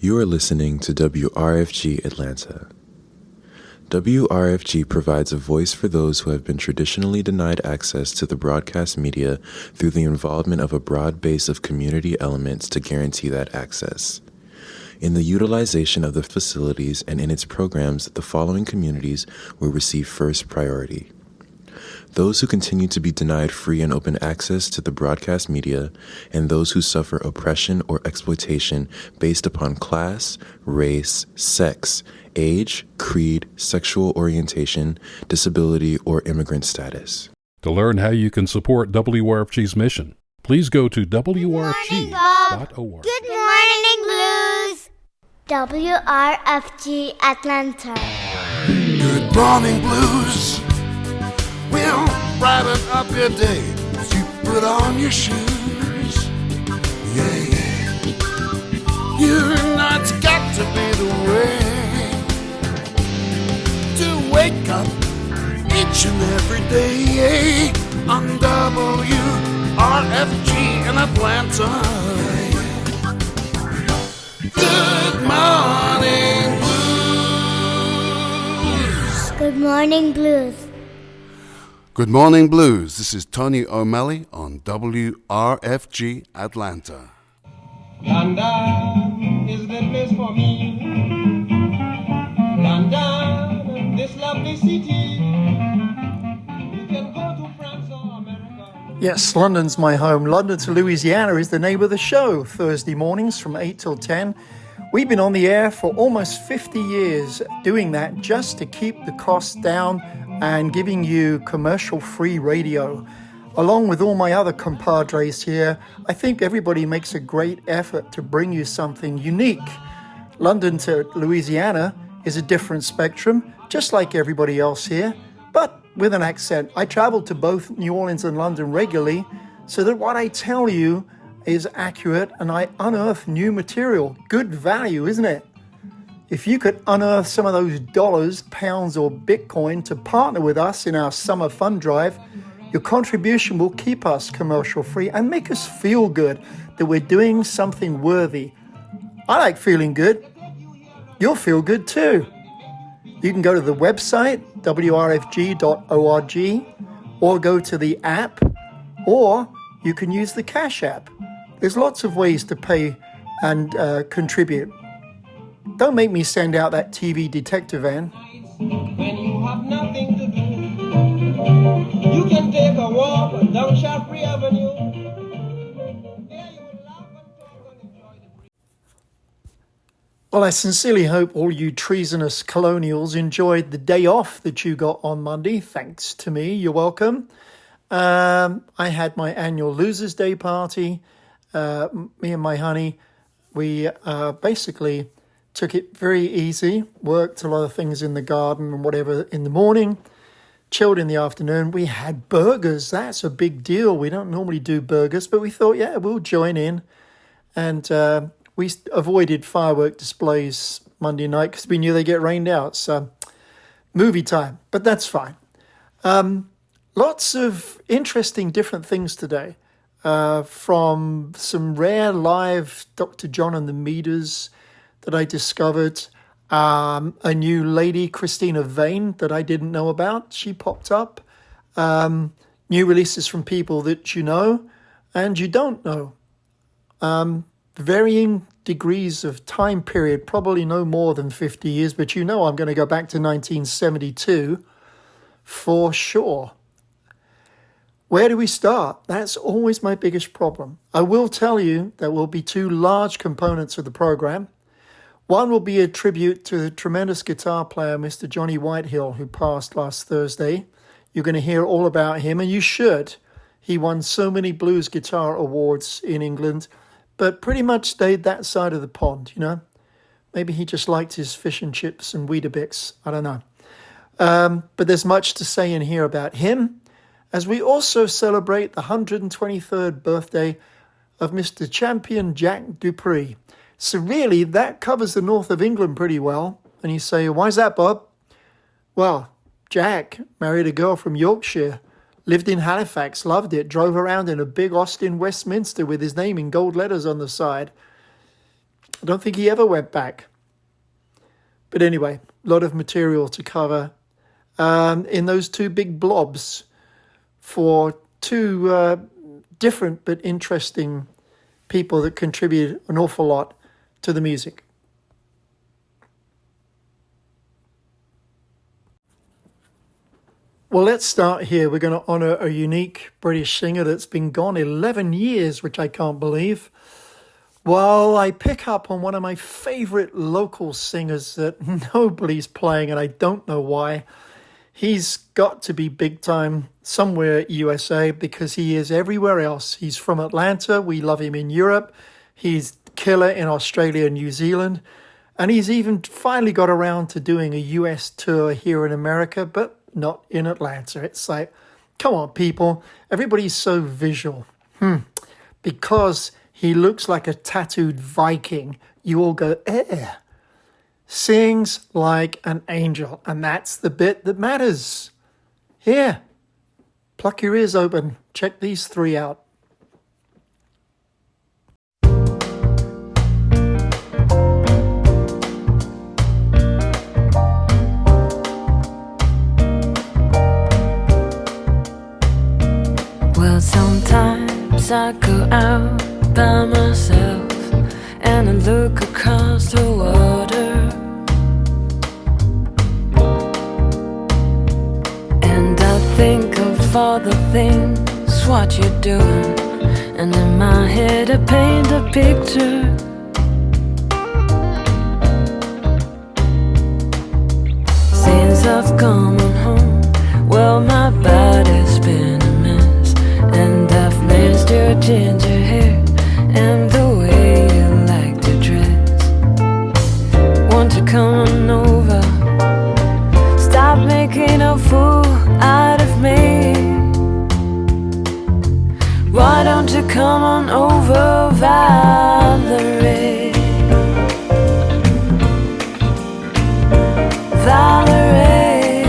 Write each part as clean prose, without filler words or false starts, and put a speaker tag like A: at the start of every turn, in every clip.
A: You are listening to WRFG Atlanta. WRFG provides a voice for those who have been traditionally denied access to the broadcast media through the involvement of a broad base of community elements to guarantee that access. In the utilization of the facilities and in its programs, the following communities will receive first priority: those who continue to be denied free and open access to the broadcast media, and those who suffer oppression or exploitation based upon class, race, sex, age, creed, sexual orientation, disability, or immigrant status.
B: To learn how you can support WRFG's mission, please go to wrfg.org.
C: Good morning, Blues. WRFG Atlanta.
D: Good morning, Blues. We'll brighten up your day as you put on your shoes. Yeah, yeah. You know it's got to be the way to wake up each and every day on WRFG in Atlanta. Good morning, Blues.
C: Good morning, Blues.
D: Good morning, Blues. This is Tony O'Malley on WRFG Atlanta.
E: London is the place for me. London, this lovely city. You can go to France or America.
F: Yes, London's my home. London to Louisiana is the name of the show. Thursday mornings from 8 till 10. We've been on the air for almost 50 years doing that just to keep the costs down and giving you commercial-free radio. Along with all my other compadres here, I think everybody makes a great effort to bring you something unique. London to Louisiana is a different spectrum, just like everybody else here, but with an accent. I travel to both New Orleans and London regularly so that what I tell you is accurate and I unearth new material. Good value, isn't it? If you could unearth some of those dollars, pounds, or Bitcoin to partner with us in our summer fund drive, your contribution will keep us commercial free and make us feel good that we're doing something worthy. I like feeling good. You'll feel good too. You can go to the website, wrfg.org, or go to the app, or you can use the Cash App. There's lots of ways to pay and contribute. Don't make me send out that TV detective van.
E: When you have nothing to do, you can take a walk down Shaftesbury Avenue. There you will laugh and talk and enjoy the breeze.
F: Well, I sincerely hope all you treasonous colonials enjoyed the day off that you got on Monday. Thanks to me. You're welcome. I had my annual Losers' Day party. Me and my honey, we basically took it very easy, worked a lot of things in the garden and whatever in the morning, chilled in the afternoon. We had burgers. That's a big deal. We don't normally do burgers, but we thought, yeah, we'll join in. And we avoided firework displays Monday night because we knew they get rained out. So movie time, but that's fine. Lots of interesting different things today. From some rare live Dr. John and the Meters that I discovered, a new lady, CRISTINA VANE, that I didn't know about. She popped up. New releases from people that you know and you don't know. Varying degrees of time period, probably no more than 50 years, but you know I'm going to go back to 1972 for sure. Where do we start? That's always my biggest problem. I will tell you there will be two large components of the program. One will be a tribute to the tremendous guitar player, Mr. Johnny Whitehill, who passed last Thursday. You're going to hear all about him, and you should. He won so many blues guitar awards in England, but pretty much stayed that side of the pond, you know. Maybe he just liked his fish and chips and Weetabix. I don't know. But there's much to say in here about him, as we also celebrate the 123rd birthday of Mr. Champion Jack Dupree. So really, that covers the north of England pretty well. And you say, why is that, Bob? Well, Jack married a girl from Yorkshire, lived in Halifax, loved it, drove around in a big Austin Westminster with his name in gold letters on the side. I don't think he ever went back. But anyway, a lot of material to cover in those two big blobs for two different but interesting people that contribute an awful lot to the music. Well, let's start here. We're going to honour a unique British singer that's been gone 11 years, which I can't believe. Well, I pick up on one of my favourite local singers that nobody's playing, and I don't know why. He's got to be big time somewhere USA because he is everywhere else. He's from Atlanta. We love him in Europe. He's killer in Australia and New Zealand. And he's even finally got around to doing a US tour here in America, but not in Atlanta. It's like, come on, people. Everybody's so visual. Because he looks like a tattooed Viking. You all go, eh. Sings like an angel. And that's the bit that matters. Here, pluck your ears open. Check these three out.
G: Well, sometimes I go out by myself and I look across the water, and I think of all the things what you're doing, and in my head I paint a picture. Since I've come home, well, my body's been a mess, and I've missed your ginger hair and the way you like to dress. Won't you come on over? Stop making a fool out of me. Why don't you come on over, Valerie? Valerie,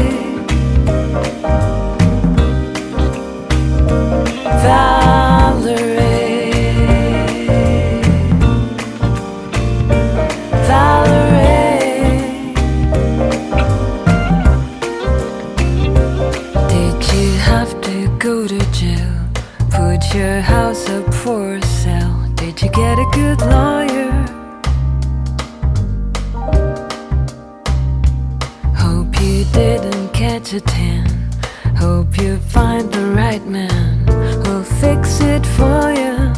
G: Valerie, Valerie. Did you have to go to jail? Put your house up for sale? Did you get a good lawyer? Hope you didn't catch a tan. Hope you find the right man who'll fix it for you.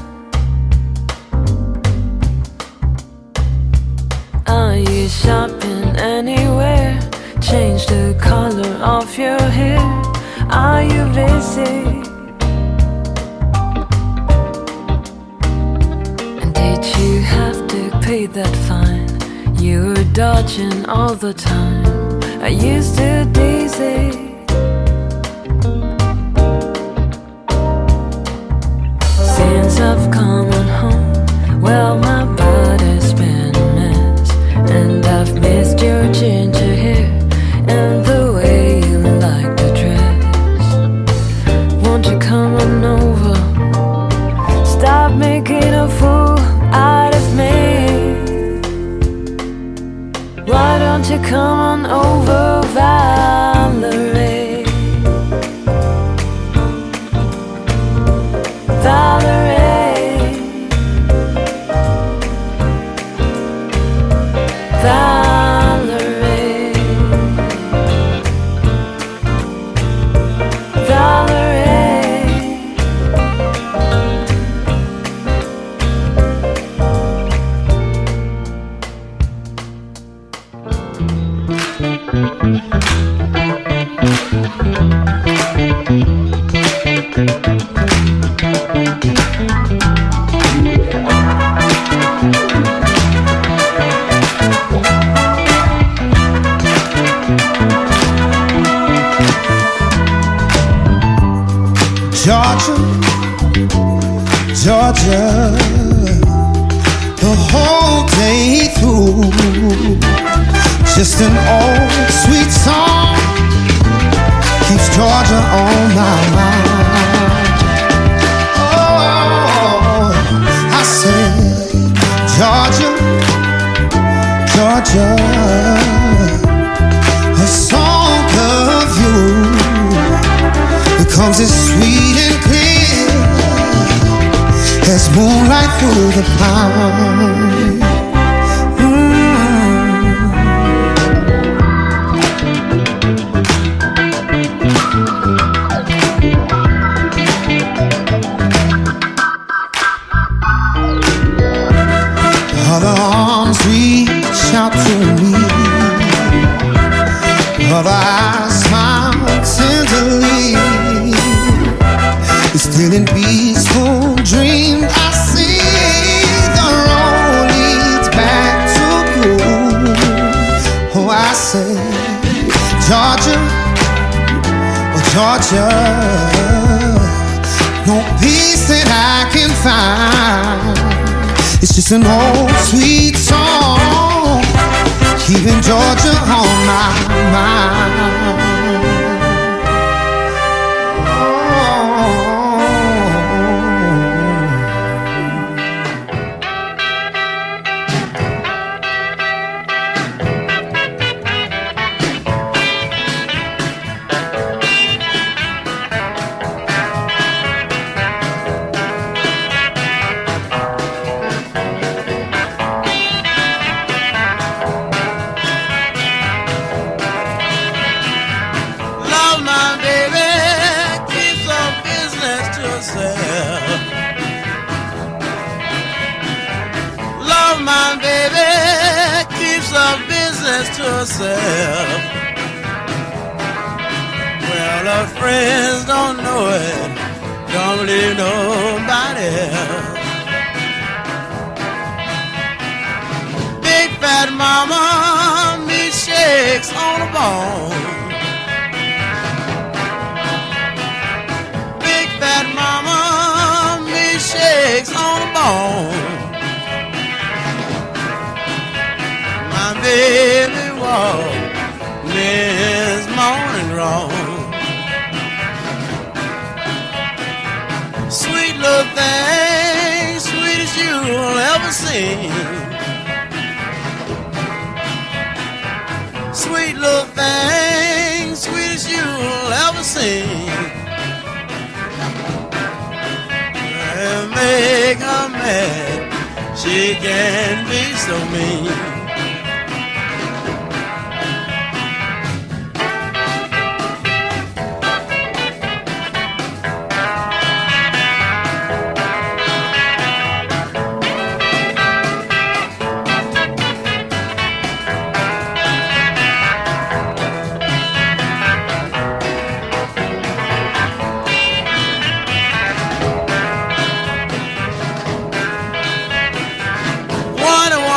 G: Are you shopping anywhere? Change the color of your hair. Are you busy? And did you have to pay that fine? You were dodging all the time. Are you still dizzy? Since I've come on home, well, my body's been a mess, and I've missed your ginger hair and the way you like to dress. Won't you come on over? Stop making a fool out of me. Why don't you come on over, Valerie? Valerie, Valerie, Valerie.
D: Georgia, Georgia, the whole day through, just an old sweet song keeps Georgia on my mind. Oh, I said, Georgia, Georgia, a song of you. It comes as sweet and clear as moonlight through the pine. Other arms reach out to me, other eyes smile tenderly. Still in peaceful dream, I see the road leads back to you. Oh, I say, Georgia, oh Georgia, no peace that I can find. It's just an old sweet song, keeping Georgia on my mind.
E: Well, her friends don't know it, don't believe nobody else. Big fat mama, me shakes on a bone. Big fat mama, me shakes on a bone. My baby walk this morning wrong. Sweet little thing, sweet as you'll ever see. Sweet little thing, sweet as you'll ever see. And make her mad, she can be so mean.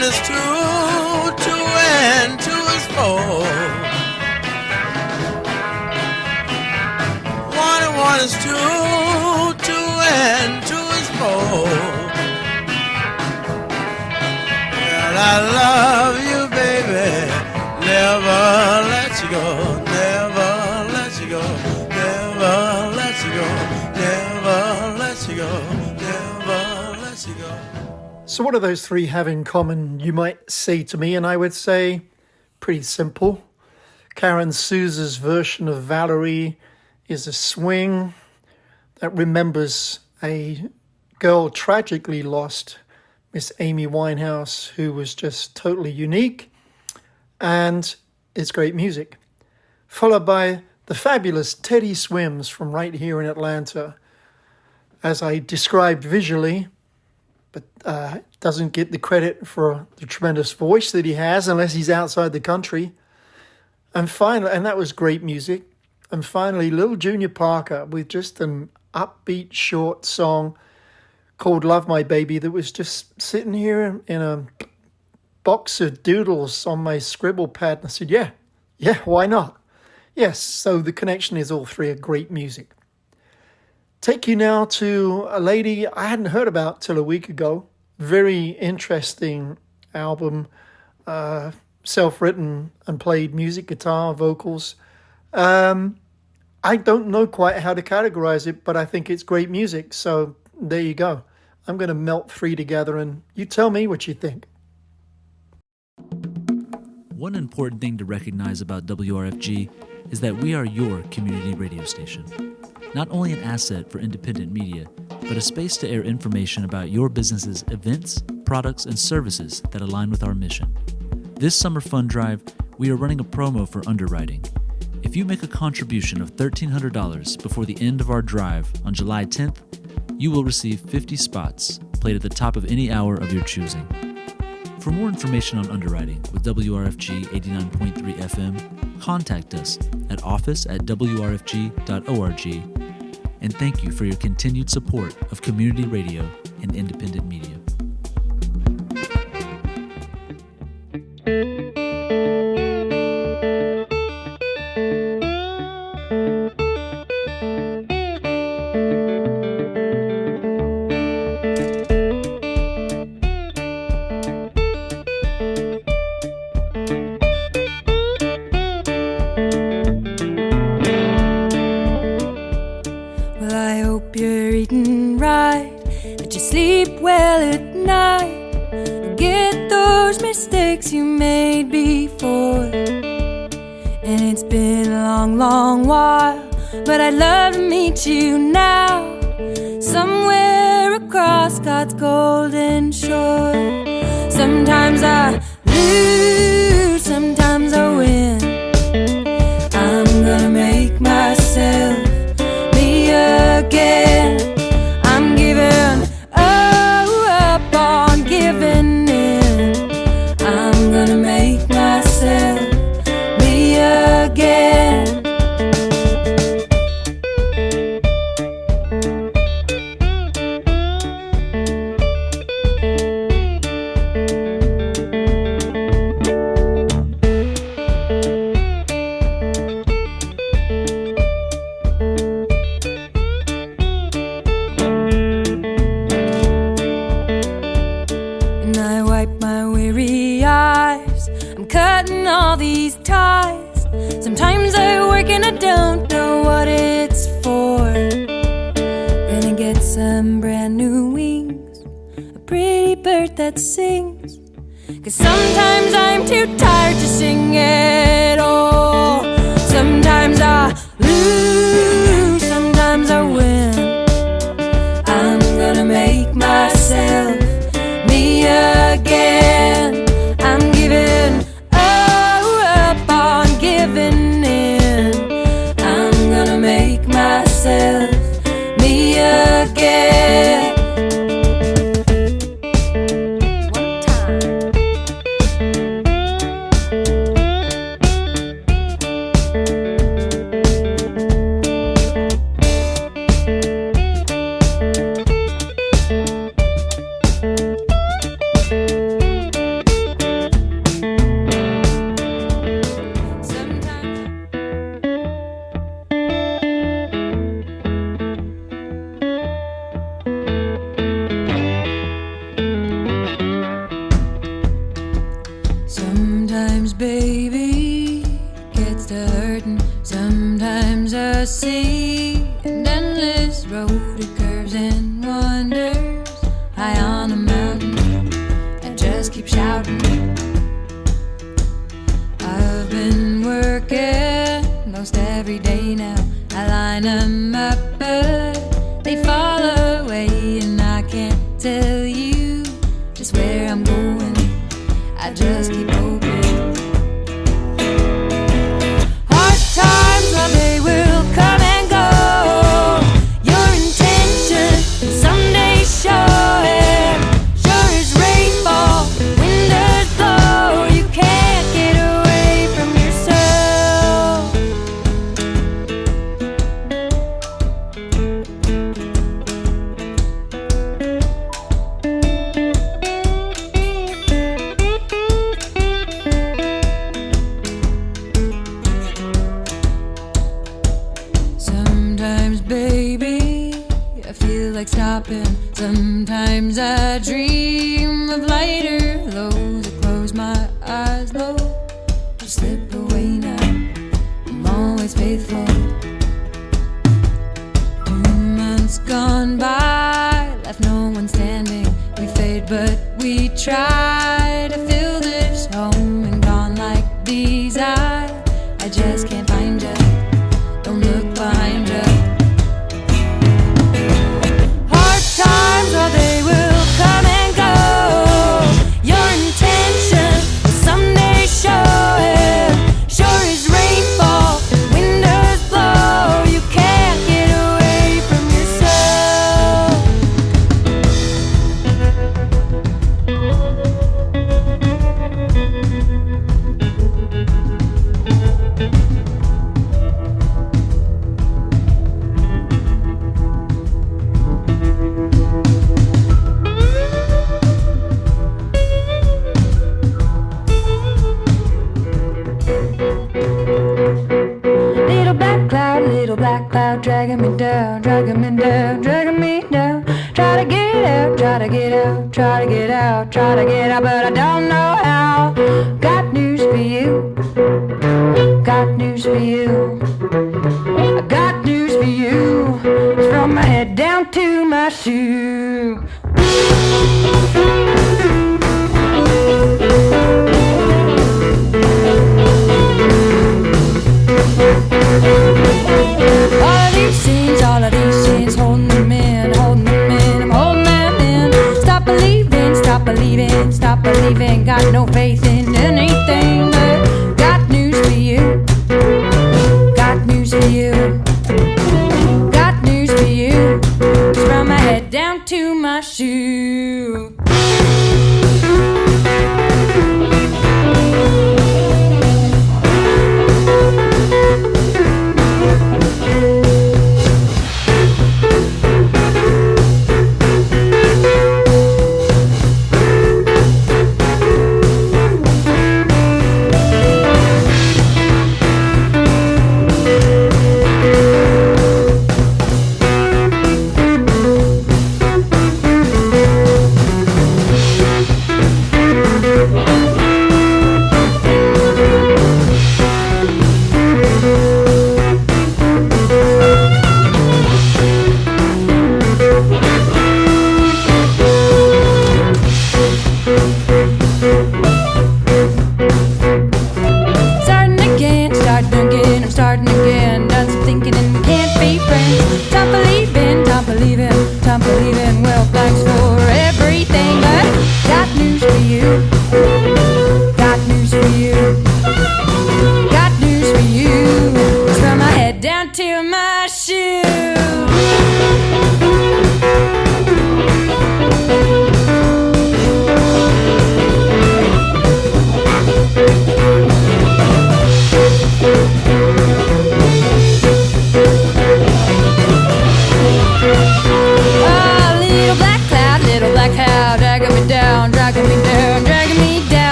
E: Is two, two and two is four. One and one is two, two and two is four. Well, I love you, baby, never let you go, never let you go, never let you go, never let you go, never let you go.
F: So what do those three have in common, you might say to me? And I would say, pretty simple. Karen Souza's version of Valerie is a swing that remembers a girl tragically lost, Miss Amy Winehouse, who was just totally unique, and it's great music. Followed by the fabulous Teddy Swims from right here in Atlanta, as I described visually, but doesn't get the credit for the tremendous voice that he has unless he's outside the country. And finally, and that was great music. And finally, Little Junior Parker with just an upbeat short song called Love My Baby that was just sitting here in a box of doodles on my scribble pad. And I said, yeah, why not? Yes, so the connection is all three are great music. Take you now to a lady I hadn't heard about till a week ago. Very interesting album, self-written and played music, guitar, vocals. I don't know quite how to categorize it, but I think it's great music. So there you go. I'm going to melt three together and you tell me what you think.
H: One important thing to recognize about WRFG is that we are your community radio station. Not only an asset for independent media, but a space to air information about your business's events, products, and services that align with our mission. This summer fund drive, we are running a promo for underwriting. If you make a contribution of $1,300 before the end of our drive on July 10th, you will receive 50 spots played at the top of any hour of your choosing. For more information on underwriting with WRFG 89.3 FM, contact us at office@wrfg.org. And thank you for your continued support of community radio and independent media.
G: Well, I hope you're eating right, that you sleep well at night. Forget those mistakes you made before. And it's been a long, long while, but I'd love to meet you now, somewhere across God's golden shore. Sometimes I lose, sometimes I win. I'm gonna make myself me again. I'm giving up on giving in. I'm gonna make myself me again. And I wipe my weary eyes. I'm cutting all these ties. Sometimes I work and I don't know what it's for. Then I get some brand new wings, a pretty bird that sings. 'Cause sometimes I'm too tired to sing at all. Sometimes I lose, sometimes I win. I'm gonna make myself me again. I'm giving up on giving in. I'm gonna make myself me again. One time. Sometimes, baby, gets to hurting. Sometimes I see an endless road of curves and wonders. High on a mountain, I just keep shouting. I've been working most every day now. I line them up, but they fall away, and I can't tell you just where I'm going. I just keep hoping. Hard times, well, they will come and go. Your intention someday show it. Sure as rainfall, wind does blow. You can't get away from yourself. Sometimes, baby, I feel like stopping. Sometimes I dream of lighter lows. I close my eyes low, just slip away now. I'm always faithful. 2 months gone by, left no one standing. We fade, but we try to fill this home, and gone like black cloud dragging me down, dragging me down, dragging me down. Try to get out, try to get out, try to get out, try to get out, but I don't know how. Got news for you, got news for you. I got news for you. It's from my head down to my shoe. All of these scenes, holding them in, holding them in, I'm holding them in. Stop believing, stop believing, stop believing. Got no faith in anything, but got news for you, got news for you, got news for you. It's from my head down to my shoe.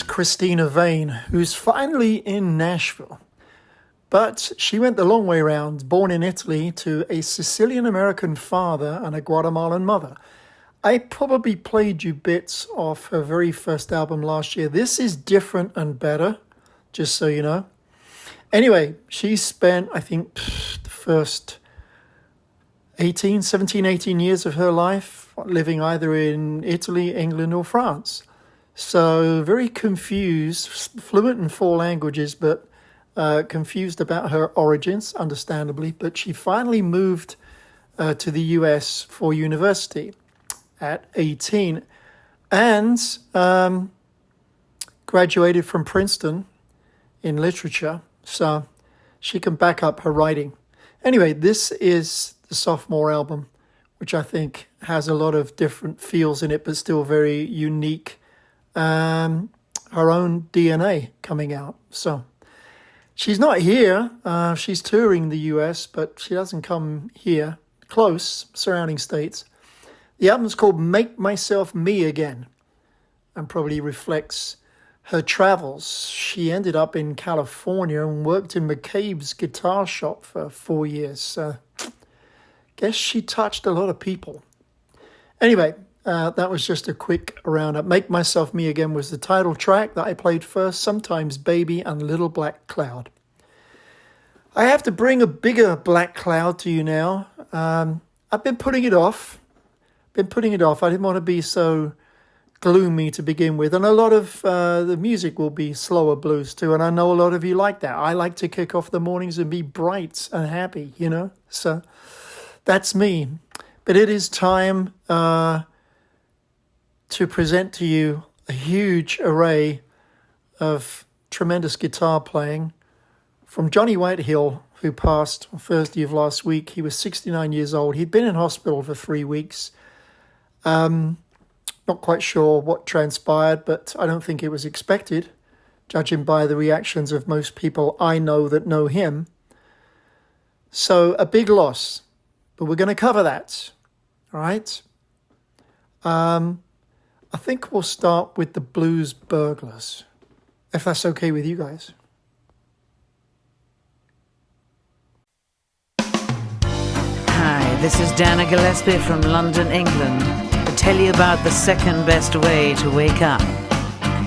F: CRISTINA VANE, who's finally in Nashville. But she went the long way round, born in Italy to a Sicilian-American father and a Guatemalan mother. I probably played you bits off her very first album last year. This is different and better, just so you know. Anyway, she spent, I think, the first 17, 18 years of her life living either in Italy, England, or France. So very confused, fluent in 4 languages, but confused about her origins, understandably. But she finally moved to the US for university at 18 and graduated from Princeton in literature. So she can back up her writing. Anyway, this is the sophomore album, which I think has a lot of different feels in it, but still very unique. Her own DNA coming out. So she's not here. She's touring the US, but she doesn't come here. Close, surrounding states. The album's called Make Myself Me Again and probably reflects her travels. She ended up in California and worked in McCabe's guitar shop for 4 years. Guess she touched a lot of people. Anyway, that was just a quick roundup. Make Myself Me Again was the title track that I played first, Sometimes Baby and Little Black Cloud. I have to bring a bigger black cloud to you now. I've been putting it off. I didn't want to be so gloomy to begin with. And a lot of the music will be slower blues too. And I know a lot of you like that. I like to kick off the mornings and be bright and happy, you know. So that's me. But it is time to present to you a huge array of tremendous guitar playing from Johnny Whitehill, who passed on Thursday of last week. He was 69 years old. He'd been in hospital for 3 weeks. Not quite sure what transpired, but I don't think it was expected, judging by the reactions of most people I know that know him. So a big loss, but we're going to cover that, all right? I think we'll start with the Blues Burglars, if that's okay with you guys.
I: Hi, this is Dana Gillespie from London, England, to tell you about the second best way to wake up.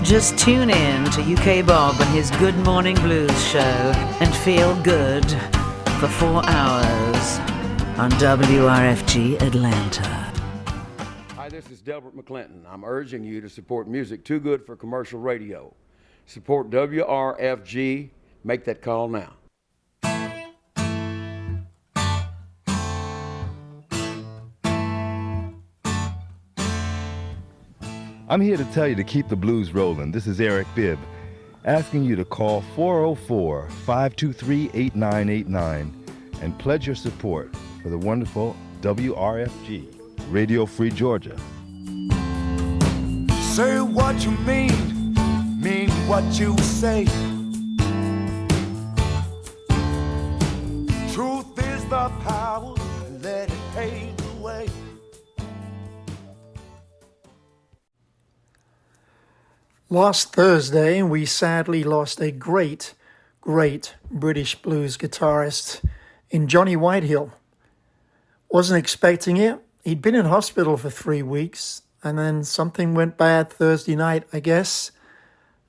I: Just tune in to UK Bob and his Good Morning Blues show and feel good for 4 hours on WRFG Atlanta.
J: Hi, this is Delbert McClinton. I'm urging you to support music too good for commercial radio. Support WRFG. Make that call now.
K: I'm here to tell you to keep the blues rolling. This is Eric Bibb, asking you to call 404-523-8989 and pledge your support for the wonderful WRFG, Radio Free Georgia.
D: Say what you mean what you say. Truth is the power, let it pave the way.
F: Last Thursday, we sadly lost a great British blues guitarist in Johnny Whitehill. Wasn't expecting it. He'd been in hospital for 3 weeks, and then something went bad Thursday night, I guess,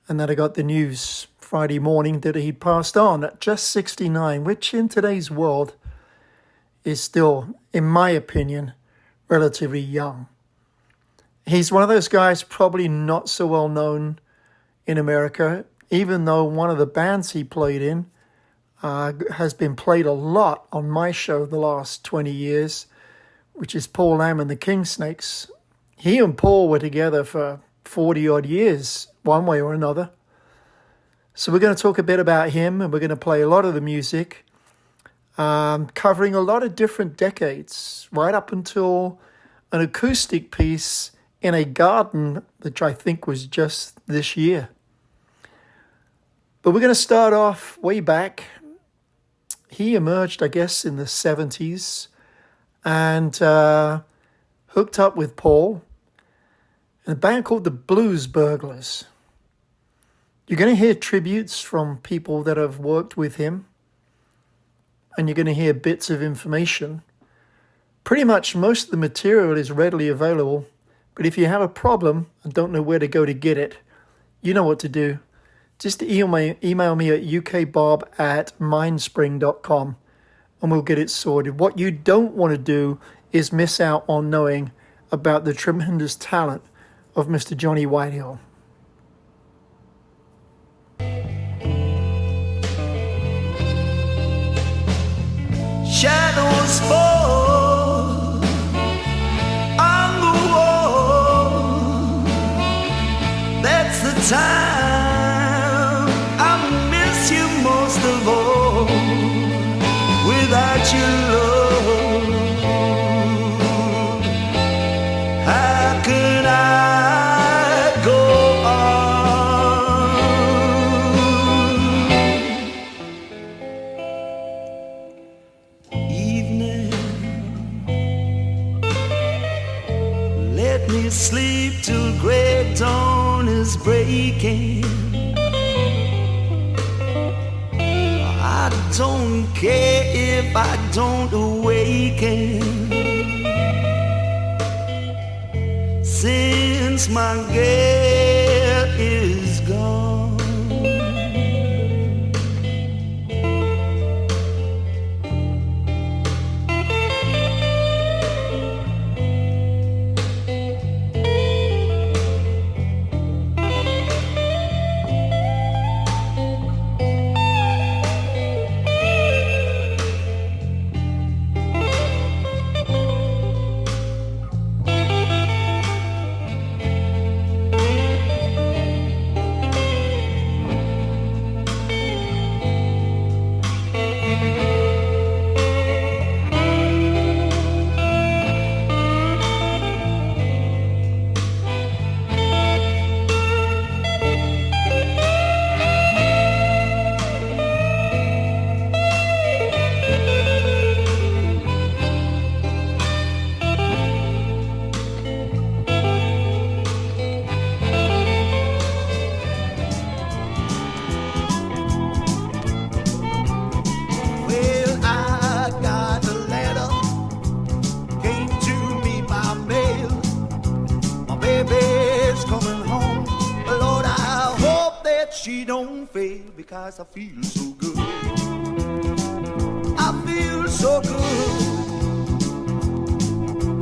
F: and then I got the news Friday morning that he'd passed on at just 69, which in today's world is still, in my opinion, relatively young. He's one of those guys probably not so well known in America, even though one of the bands he played in has been played a lot on my show the last 20 years, which is Paul Lamb and the KINGSNAKES. He and Paul were together for 40-odd years, one way or another. So we're going to talk a bit about him, and we're going to play a lot of the music, covering a lot of different decades, right up until an acoustic piece in a garden, which I think was just this year. But we're going to start off way back. He emerged, I guess, in the 70s and hooked up with Paul in a band called the Blues Burglars. You're going to hear tributes from people that have worked with him, and you're going to hear bits of information. Pretty much most of the material is readily available. But if you have a problem and don't know where to go to get it, you know what to do. Just email me at ukbob@mindspring.com and we'll get it sorted. What you don't want to do is miss out on knowing about the tremendous talent of Mr. Johnny Whitehill.
E: Shadows fall on the wall. That's the time I miss you most of all. Without your love, how could I go on? Evening, let me sleep till great dawn is breaking. I don't care if I don't awaken, since my girl is gone.
L: I feel so good. I feel so good.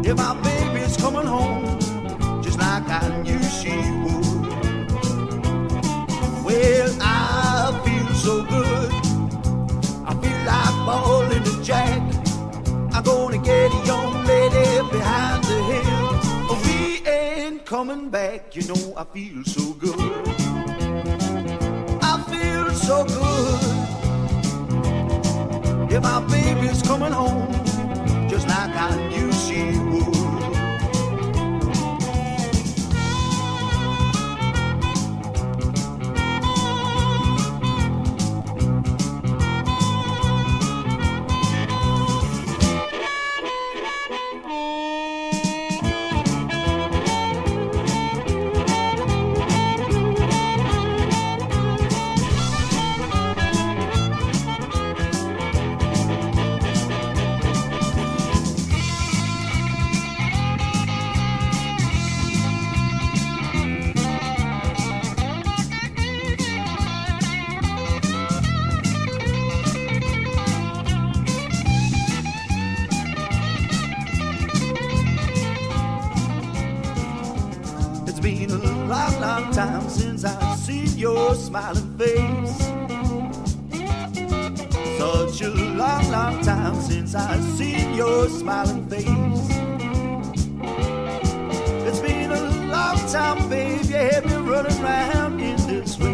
L: If my baby's coming home, just like I knew she would. Well, I feel so good. I feel like balling the jack. I'm gonna get a young lady behind the hill. We ain't coming back, you know I feel so good. I feel so good. Yeah, my baby's coming home, just like I knew she would. Long time since I've seen your smiling face. Such a long, long time since I've seen your smiling face. It's been a long time, babe, you had me running around in this way.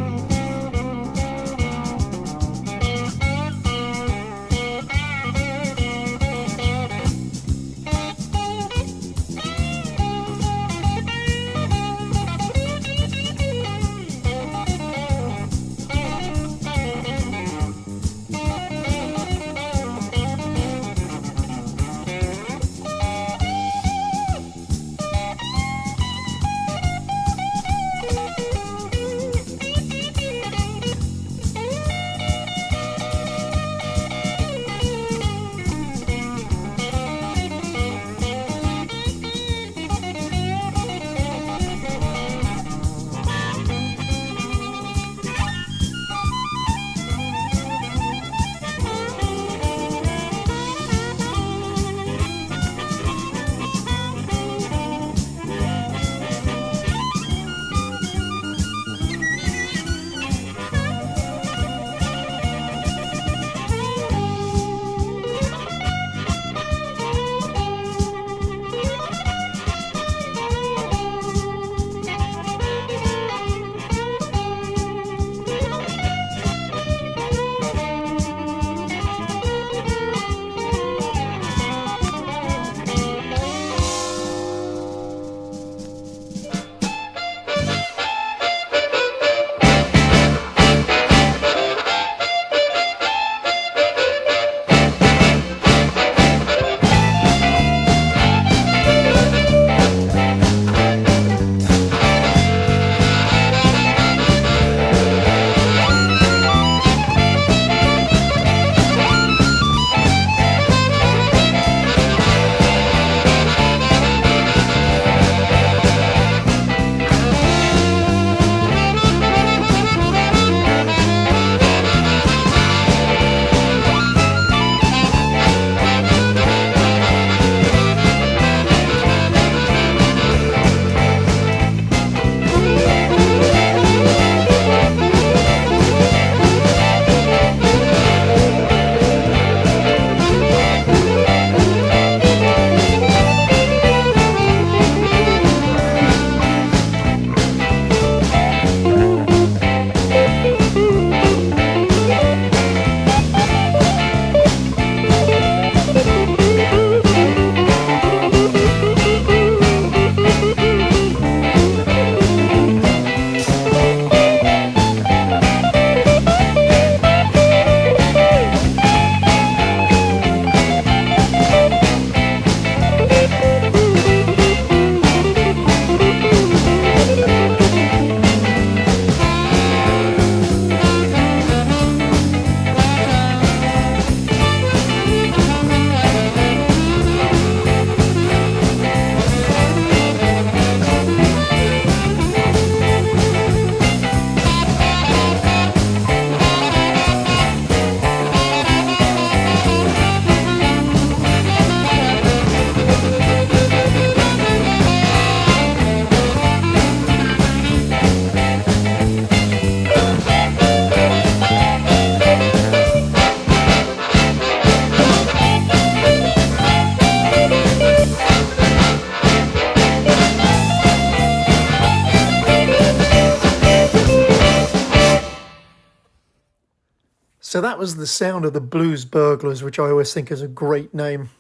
F: So that was the sound of the Blues Burglars, which I always think is a great name.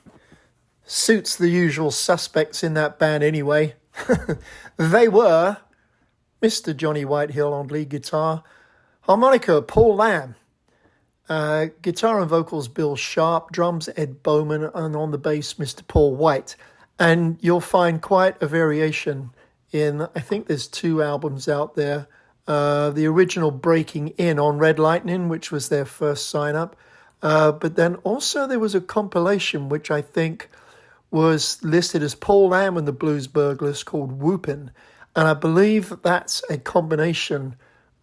F: Suits the usual suspects in that band anyway. They were Mr. Johnny Whitehill on lead guitar, harmonica Paul Lamb, guitar and vocals Bill Sharp, drums Ed Bowman, and on the bass Mr. Paul White. And you'll find quite a variation in, I think there's 2 albums out there. The original Breaking In on Red Lightning, which was their first sign-up. But then also there was a compilation, which I think was listed as Paul Lamb and the Blues Burglars, called Whoopin'. And I believe that's a combination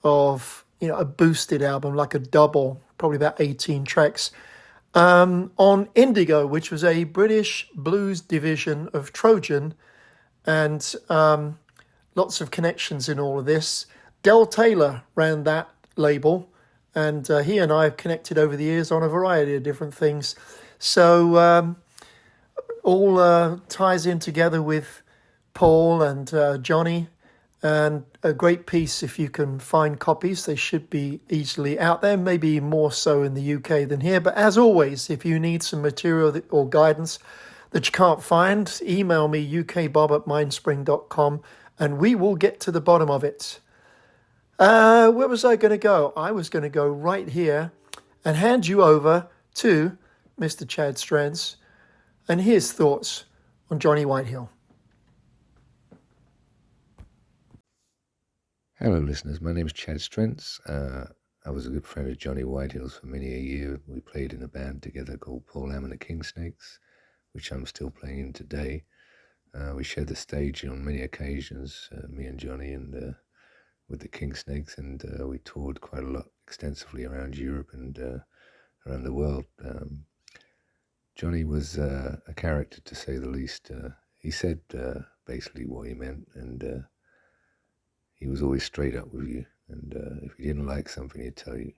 F: of, a boosted album, like a double, probably about 18 tracks, on Indigo, which was a British blues division of Trojan, and lots of connections in all of this. Del Taylor ran that label, and he and I have connected over the years on a variety of different things. So all ties in together with Paul and Johnny, and a great piece if you can find copies. They should be easily out there, maybe more so in the UK than here. But as always, if you need some material or guidance that you can't find, email me ukbob@mindspring.com and we will get to the bottom of it. Where was I going to go? I was going to go right here and hand you over to Mr. Chad Strands and his thoughts on Johnny Whitehill.
M: Hello, listeners. My name is Chad Strentz. I was a good friend of Johnny Whitehill's for many a year. We played in a band together called Paul Lamb and the KINGSNAKES, which I'm still playing in today. We shared the stage on many occasions, me and Johnny, and with the KINGSNAKES, and we toured quite a lot extensively around Europe and around the world. Johnny was a character, to say the least. He said basically what he meant, and he was always straight up with you, and if he didn't like something, he'd tell you.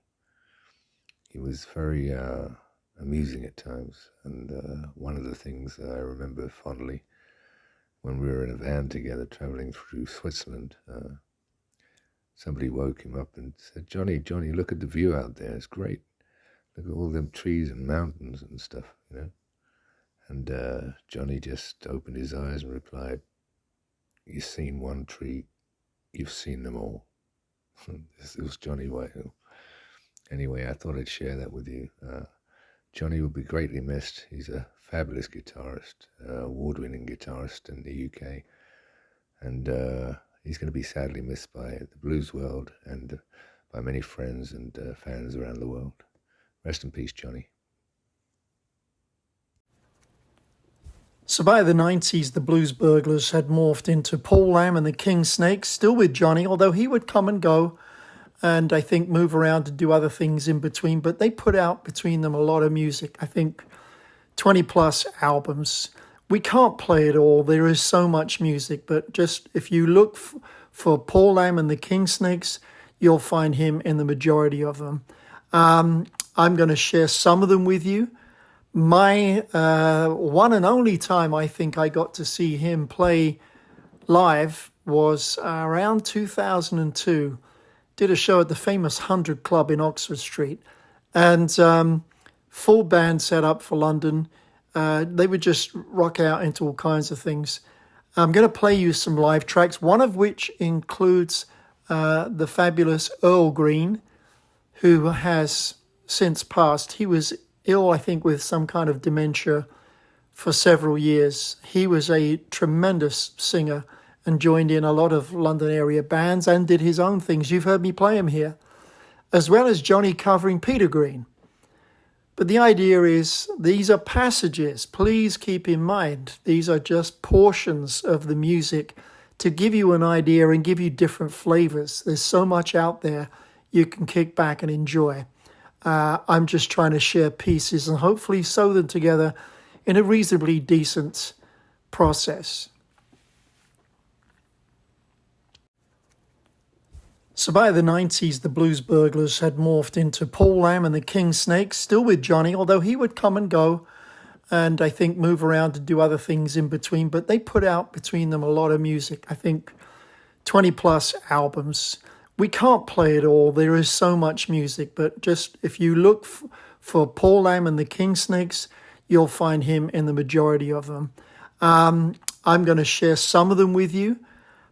M: He was very amusing at times, and one of the things that I remember fondly, when we were in a van together traveling through Switzerland, somebody woke him up and said, Johnny, look at the view out there, it's great. Look at all them trees and mountains and stuff, And Johnny just opened his eyes and replied, you've seen one tree, you've seen them all. This was Johnny Whitehill. Anyway, I thought I'd share that with you. Johnny will be greatly missed. He's a fabulous guitarist, award-winning guitarist in the UK. And he's going to be sadly missed by the blues world and by many friends and fans around the world. Rest in peace, Johnny.
F: So by the 90s, the Blues Burglars had morphed into Paul Lamb and the KINGSNAKES, still with Johnny, although he would come and go and I think move around and do other things in between. But they put out between them a lot of music, I think 20 plus albums. We can't play it all. There is so much music, but just if you look for Paul Lamb and the KINGSNAKES, you'll find him in the majority of them. I'm going to share some of them with you. My one and only time I think I got to see him play live was around 2002. Did a show at the famous 100 Club in Oxford Street, and full band set up for London. They would just rock out into all kinds of things. I'm going to play you some live tracks, one of which includes the fabulous Earl Green, who has since passed. He was ill, I think, with some kind of dementia for several years. He was a tremendous singer and joined in a lot of London area bands and did his own things. You've heard me play him here, as well as Johnny covering Peter Green. But the idea is these are passages. Please keep in mind, these are just portions of the music to give you an idea and give you different flavors. There's so much out there you can kick back and enjoy. I'm just trying to share pieces and hopefully sew them together in a reasonably decent process. So by the 90s, the Blues Burglars had morphed into Paul Lamb and the KINGSNAKES, still with Johnny, although he would come and go and I think move around and do other things in between. But they put out between them a lot of music, I think 20 plus albums. we can't play it all. There is so much music, but just if you look for Paul Lamb and the Kingsnakes, you'll find him in the majority of them. I'm going to share some of them with you.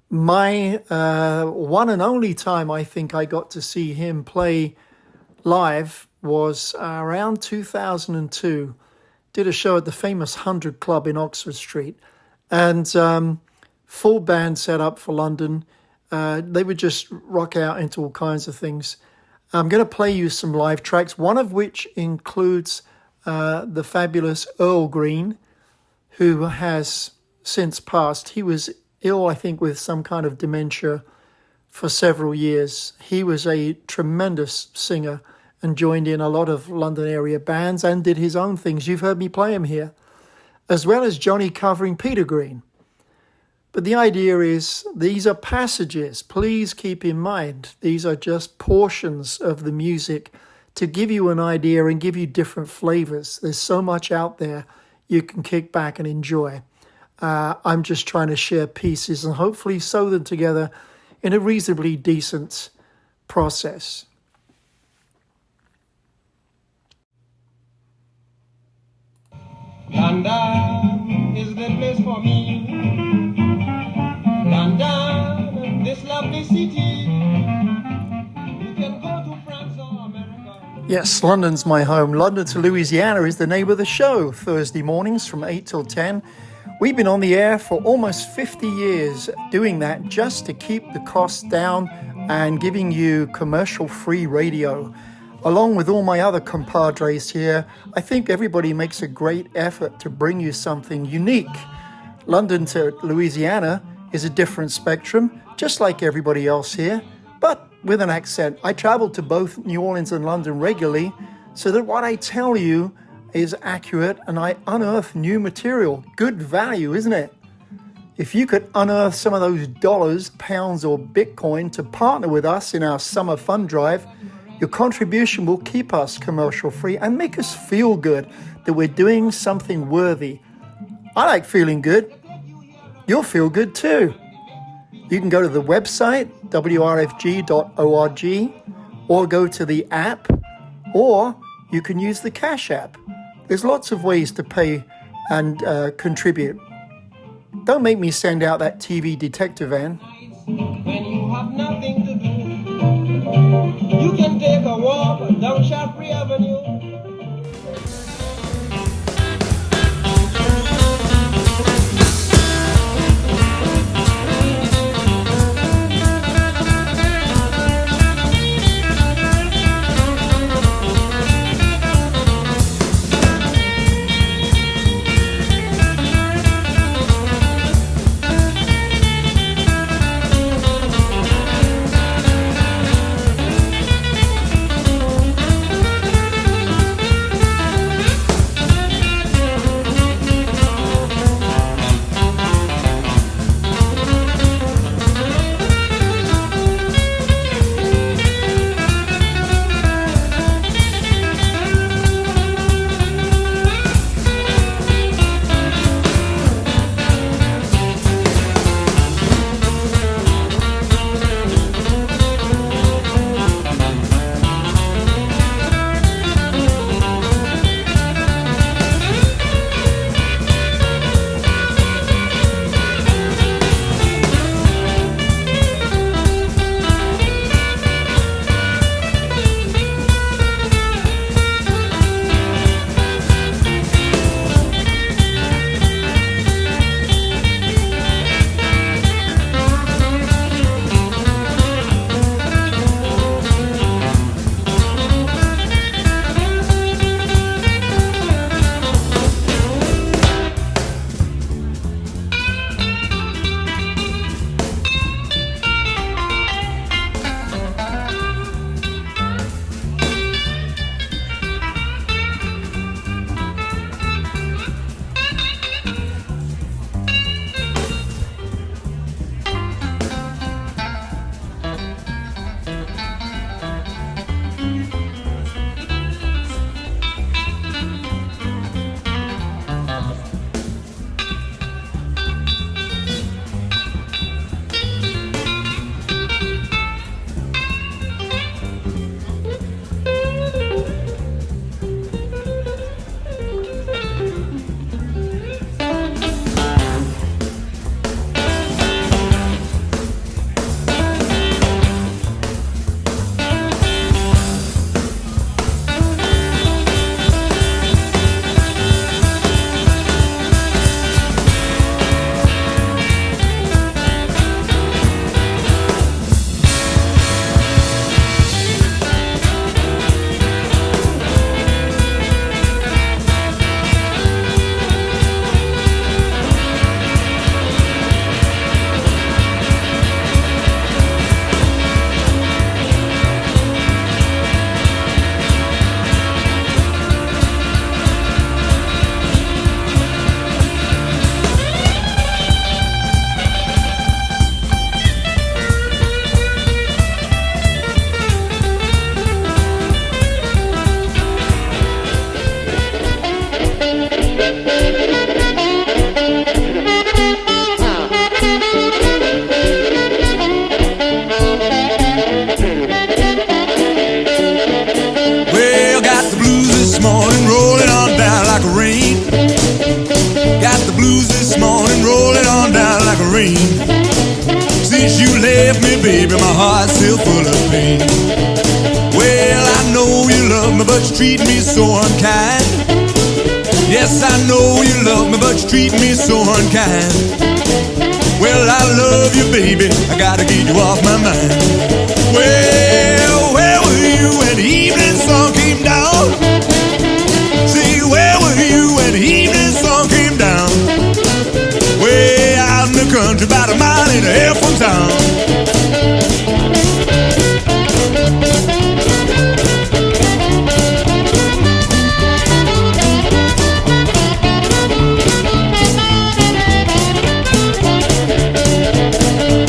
F: My one and only time I think I got to see him play live was around 2002. Did a show at the famous 100 Club in Oxford Street, and full band set up for London. They would just rock out into all kinds of things. I'm going to play you some live tracks, one of which includes the fabulous Earl Green, who has since passed. He was ill, I think, with some kind of dementia for several years. He was a tremendous singer and joined in a lot of London area bands and did his own things. You've heard me play him here, as well as Johnny covering Peter Green. But the idea is these are passages. Please keep in mind, these are just portions of the music to give you an idea and give you different flavors. There's so much out there you can kick back and enjoy. I'm just trying to share pieces and hopefully sew them together in a reasonably decent process.
L: London is the place for me. London, this lovely city. You can go to France or America.
F: Yes, London's my home. London to Louisiana is the name of the show. Thursday mornings from 8 till 10. We've been on the air for almost 50 years doing that just to keep the costs down and giving you commercial-free radio. Along with all my other compadres here, I think everybody makes a great effort to bring you something unique. London to Louisiana is a different spectrum, just like everybody else here, but with an accent. I travel to both New Orleans and London regularly so that what I tell you is accurate and I unearth new material. Good value, isn't it? If you could unearth some of those dollars, pounds, or Bitcoin to partner with us in our summer fund drive, your contribution will keep us commercial free and make us feel good that we're doing something worthy. I like feeling good. You'll feel good too. You can go to the website, wrfg.org, or go to the app, or you can use the Cash App. There's lots of ways to pay and contribute. Don't make me send out that TV detective van.
L: When you have nothing to do, you can take a walk down Shaftesbury Avenue. baby, my heart's still full of pain. Well, I know you love me, but you treat me so unkind. Yes, I know you love me, but you treat me so unkind. Well, I love you, baby, I gotta get you off my mind. Well, where were you when the evening sun came down? See, where were you when the evening sun came down? Way out in the country, about a mile and a half from town.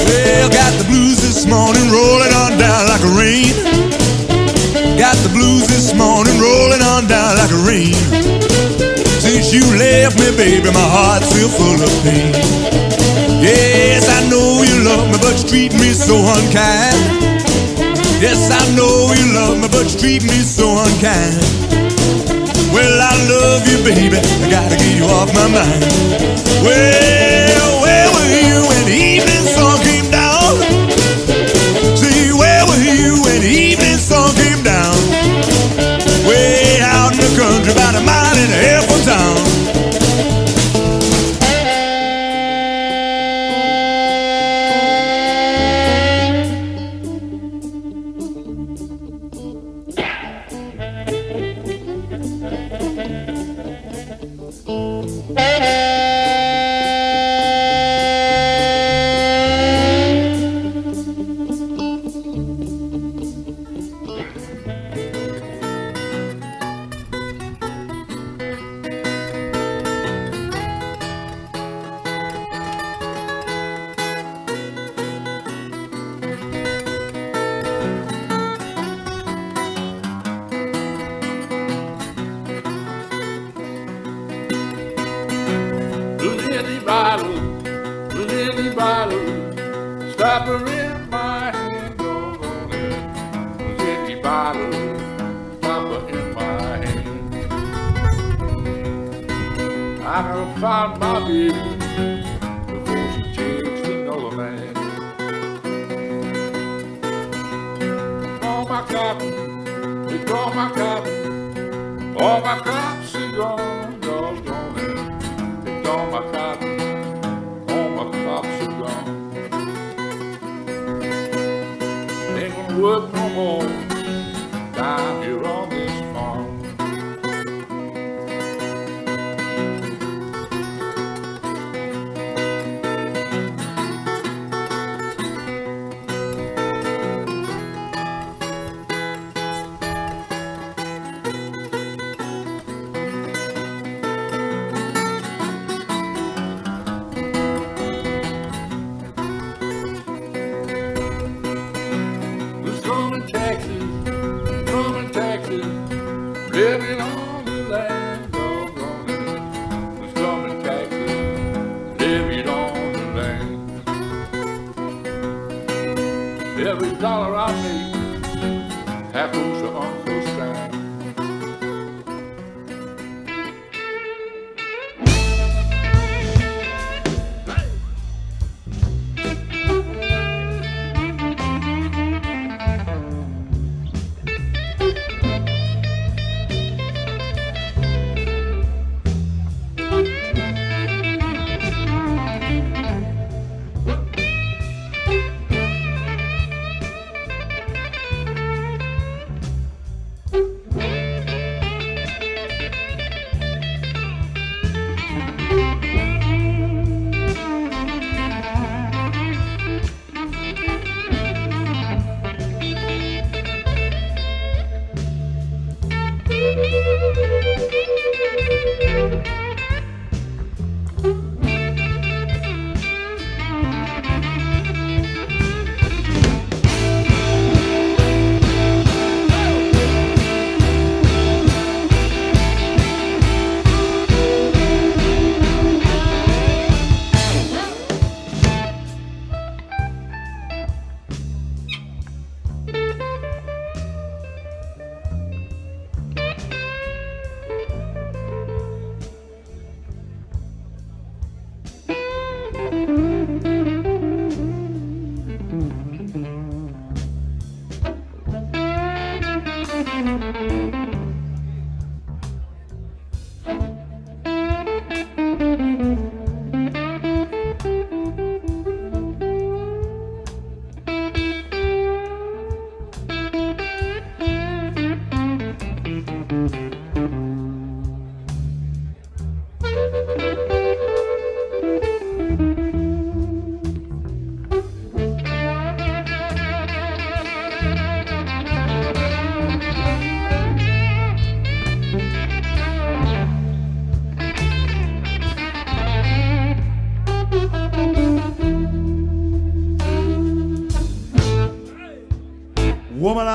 L: Well, got the blues this morning rolling on down like a rain. Got the blues this morning rolling on down like a rain. Since you left me, baby, my heart's still full of pain. Yes, I know you love me, but you treat me so unkind. Yes, I know you love me, but you treat me so unkind. Well, I love you, baby, I gotta get you off my mind. Well, where were you when the evening sun came down? See, where were you when the evening sun came down? Way out in the country, about a mile and a half from town.
N: Stop her in my hand, doggone it. Any bottle, stop her in my hand. I done found my baby before she takes another man. All my cotton, it's all my cotton. All my cotton, she gone, doggone it. It's all my cotton, all my cotton, she gone. Ain't gonna work no more down here on this farm. Living on the land, doggone it. Who's coming taxes? Living on the land. Every dollar I make, half goes to Uncle Sam.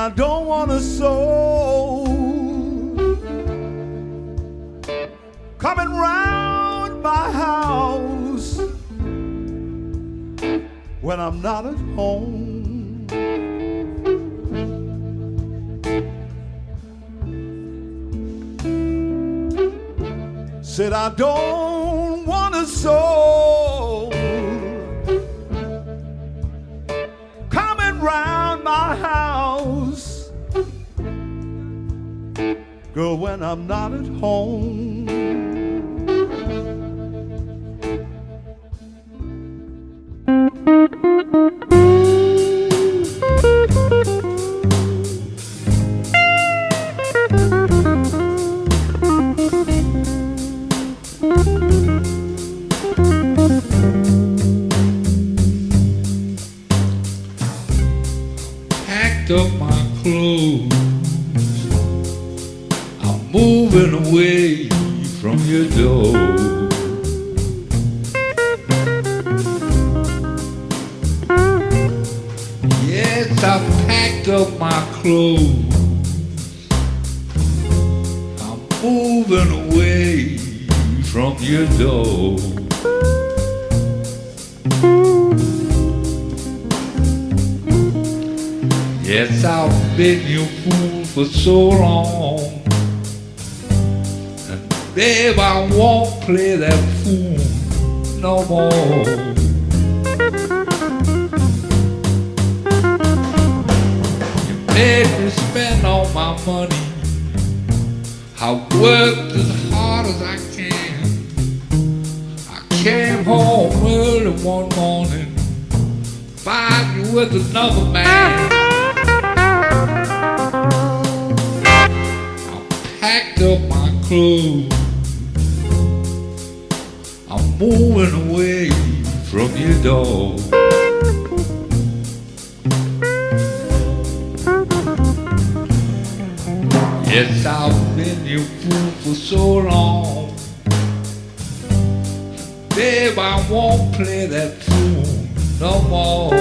L: I don't want a soul coming round my house when I'm not at home. Said I don't want a soul coming round my house, girl, when I'm not at home.
N: Packed up my clothes, I'm moving away from your door. Yes, I packed up my clothes, I'm moving away from your door. Yes, I've been your fool for so long, and babe, I won't play that fool no more. You made me spend all my money, I worked as hard as I can. I came home early one morning, find you with another man. Packed up my clothes, I'm moving away from your door. Yes, I've been your fool for so long, babe, I won't play that fool no more.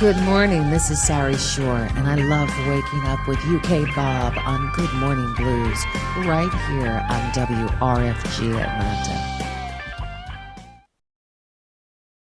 O: Good morning, this is Sari Shore, and I love waking up with UK Bob on Good Morning Blues, right here on WRFG Atlanta.